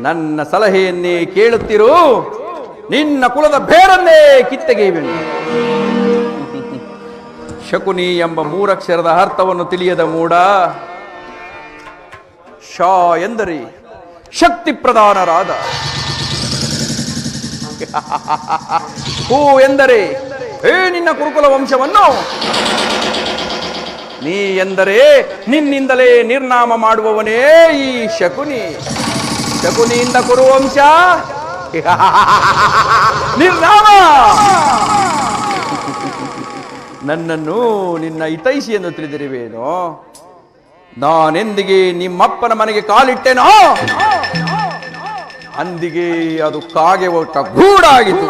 ನನ್ನ ಸಲಹೆಯನ್ನೇ ಕೇಳುತ್ತಿರು. ನಿನ್ನ ಕುಲದ ಬೇರನ್ನೇ ಕಿತ್ತಗೆಯುವೆನು. ಶಕುನಿ ಎಂಬ ಮೂರಕ್ಷರದ ಅರ್ಥವನ್ನು ತಿಳಿಯದ ಮೂಢ. ಶಾ ಎಂದರೆ ಶಕ್ತಿ ಪ್ರಧಾನರಾದ, ಹೂ ಎಂದರೆ ನಿನ್ನ ಕುರುಕುಲ ವಂಶವನ್ನು, ನೀ ಎಂದರೆ ನಿನ್ನಿಂದಲೇ ನಿರ್ನಾಮ ಮಾಡುವವನೇ ಈ ಶಕುನಿ. ಶಕುನಿಯಿಂದ ಕುರುವಂಶ ನಿರ್ನಾಮ. ನನ್ನನ್ನು ನಿನ್ನ ಹಿತೈಷಿ ಎಂದು ತಿಳಿದಿರುವೇನೋ? ನಾನೆಂದಿಗೆ ನಿಮ್ಮಪ್ಪನ ಮನೆಗೆ ಕಾಲಿಟ್ಟೆನೋ ಅಂದಿಗೆ ಅದು ಕಾಗೆ ಒಟ್ಟ ಗೂಡಾಗಿತ್ತು,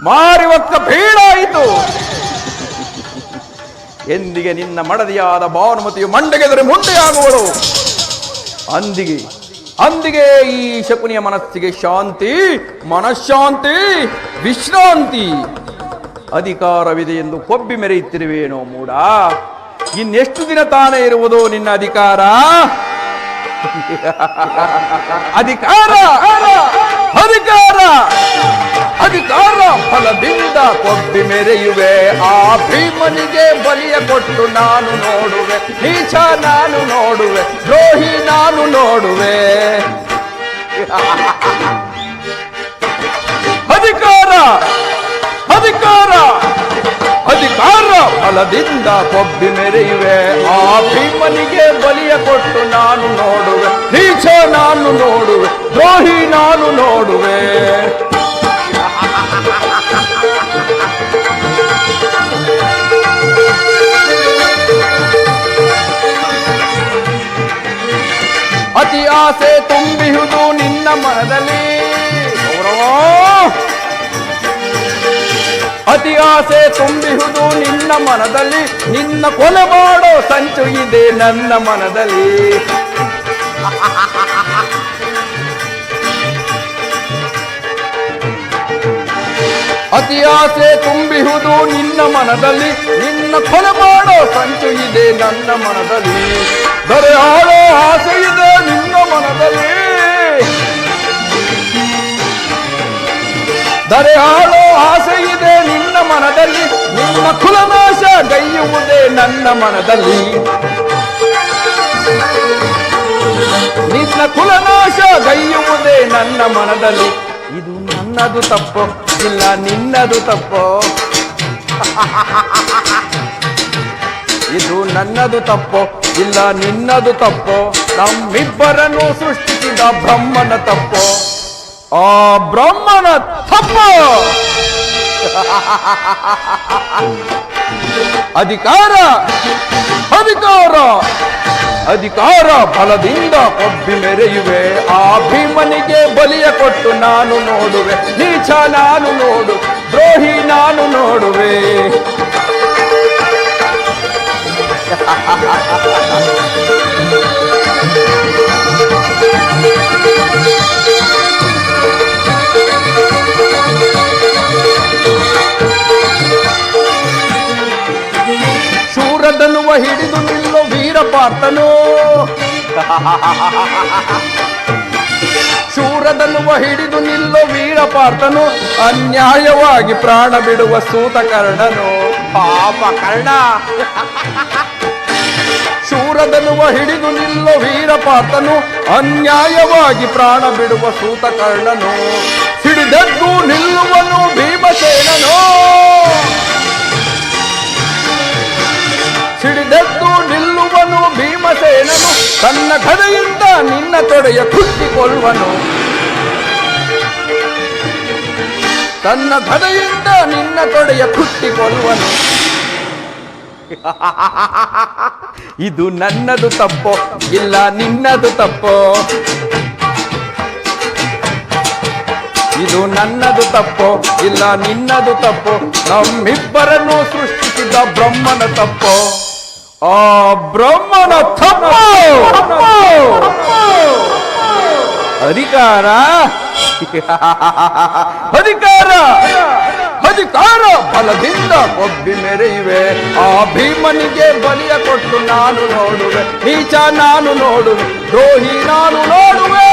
ಮಾರಿ ಒಕ್ಕ ಬೀಡಾಯಿತು. ಎಂದಿಗೆ ನಿನ್ನ ಮಡದಿಯಾದ ಭಾನುಮತಿಯು ಮಂಡೆಗೆದರೆ ಮುಂದೆಯಾಗುವಳು ಅಂದಿಗೆ ಈ ಶಕುನಿಯ ಮನಸ್ಸಿಗೆ ಶಾಂತಿ, ಮನಃಶಾಂತಿ, ವಿಶ್ರಾಂತಿ, ಅಧಿಕಾರವಿದೆ ಎಂದು ಕೊಬ್ಬಿ ಮೆರೆಯುತ್ತಿರುವೇನೋ ಮೂಡ. ಇನ್ನೆಷ್ಟು ದಿನ ತಾನೇ ಇರುವುದು ನಿನ್ನ ಅಧಿಕಾರ? ಅಧಿಕಾರ ಅಧಿಕಾರ ಅಧಿಕಾರ ಫಲದಿಂದ ಕೊಬ್ಬಿ ಮೆರೆಯುವೆ. ಆ ಭೀಮನಿಗೆ ಬಲಿಯ ಕೊಟ್ಟು ನಾನು ನೋಡುವೆ, ನೀಚ ನಾನು ನೋಡುವೆ, ದ್ರೋಹಿ ನಾನು ನೋಡುವೆ. ಅಧಿಕಾರ ಅಧಿಕಾರ ಅಧಿಕಾರ ಫಲದಿಂದ ಕೊಬ್ಬಿ ಮೆರೆಯುವೆ. ಆ ಭೀಮನಿಗೆ ಬಲಿಯ ಕೊಟ್ಟು ನಾನು ನೋಡುವೆ, ನೀಚ ನಾನು ನೋಡುವೆ, ದ್ರೋಹಿ ನಾನು ನೋಡುವೆ. ಅತಿ ಆಸೆ ತುಂಬಿಹುದು ನಿನ್ನ ಮನದಲ್ಲಿ, ಅತಿ ಆಸೆ ತುಂಬಿಹುದು ನಿನ್ನ ಮನದಲ್ಲಿ, ನಿನ್ನ ಕೊಲೆ ಮಾಡೋ ಸಂಚು ಇದೆ ನನ್ನ ಮನದಲ್ಲಿ. ಅತಿ ಆಸೆ ತುಂಬಿಹುದು ನಿನ್ನ ಮನದಲ್ಲಿ, ನಿನ್ನ ಕೊಲೆ ಮಾಡೋ ಸಂಚು ಇದೆ ನನ್ನ ಮನದಲ್ಲಿ. ದೊರೆ ಆಳೋ ಆಸೆ ಇದೆ ನಿನ್ನ ಮನದಲ್ಲಿ, ದರೆ ಆಳೋ ಆಸೆ ಇದೆ ನಿನ್ನ ಮನದಲ್ಲಿ. ನಿನ್ನ ಕುಲನಾಶ ಗೈಯುವುದೇ ನನ್ನ ಮನದಲ್ಲಿ, ನಿನ್ನ ಕುಲನಾಶ ಗೈಯುವುದೇ ನನ್ನ ಮನದಲ್ಲಿ. ಇದು ನನ್ನದು ತಪ್ಪೋ ಇಲ್ಲ ನಿನ್ನದು ತಪ್ಪೋ? ಇದು ನನ್ನದು ತಪ್ಪೋ ಇಲ್ಲ ನಿನ್ನದು ತಪ್ಪೋ? ನಮ್ಮಿಬ್ಬರನ್ನು ಸೃಷ್ಟಿಸಿದ ಬ್ರಹ್ಮನ ತಪ್ಪೋ? ಆ ಬ್ರಹ್ಮನ ತಪ್ಪು. ಅಧಿಕಾರ ಅಧಿಕಾರ ಅಧಿಕಾರ ಫಲದಿಂದ ಕೊಬ್ಬಿ ಮೆರೆಯುವೆ. ಆ ಭೀಮನಿಗೆ ಬಲಿಯ ಕೊಟ್ಟು ನಾನು ನೋಡುವೆ, ನೀಚ ನಾನು ನೋಡು, ದ್ರೋಹಿ ನಾನು ನೋಡುವೆ. ಶೂರದನ್ನುವ ಹಿಡಿದು ನಿಲ್ಲೋ ವೀರಪಾರ್ಥನು, ಶೂರದನ್ನುವ ಹಿಡಿದು ನಿಲ್ಲೋ ವೀರಪಾರ್ಥನು, ಅನ್ಯಾಯವಾಗಿ ಪ್ರಾಣ ಬಿಡುವ ಸೂತಕರ್ಣನು. ಪಾಪ ಕರ್ಣ. ಶೂರದನ್ನುವ ಹಿಡಿದು ನಿಲ್ಲೋ ವೀರಪಾರ್ಥನು, ಅನ್ಯಾಯವಾಗಿ ಪ್ರಾಣ ಬಿಡುವ ಸೂತಕರ್ಣನು. ಸಿಡಿದೆದ್ದು ನಿಲ್ಲುವನು ಭೀಮಸೇನನು, ಸಿಡಿದೆದ್ದು ನಿಲ್ಲುವನು ಭೀಮಸೇನನು. ತನ್ನ ಗದೆಯಿಂದ ನಿನ್ನ ತೊಡೆಯ ಕುಟ್ಟಿಕೊಳ್ಳುವನು, ತನ್ನ ಗದೆಯಿಂದ ನಿನ್ನ ತೊಡೆಯ ಕುಟ್ಟಿಕೊಳ್ಳುವನು. ಇದು ನನ್ನದು ತಪ್ಪೋ ಇಲ್ಲ ನಿನ್ನದು ತಪ್ಪೋ? ಇದು ನನ್ನದು ತಪ್ಪೋ ಇಲ್ಲ ನಿನ್ನದು ತಪ್ಪೋ? ನಮ್ಮಿಬ್ಬರನ್ನು ಸೃಷ್ಟಿಸಿದ ಬ್ರಹ್ಮನ ತಪ್ಪೋ? ಆ ಬ್ರಹ್ಮನ ತಪ್ಪು. ಅಧಿಕಾರ ಅಧಿಕಾರ ಅಧಿಕಾರ ಬಲದಿಂದ ಕೊಬ್ಬಿ ಮೆರೆಯುವೆ. ಆ ಭೀಮನಿಗೆ ಬಲಿಯ ಕೊಟ್ಟು ನಾನು ನೋಡುವೆ, ನೀಚ ನಾನು ನೋಡುವೆ, ದ್ರೋಹಿ ನಾನು ನೋಡುವೆ.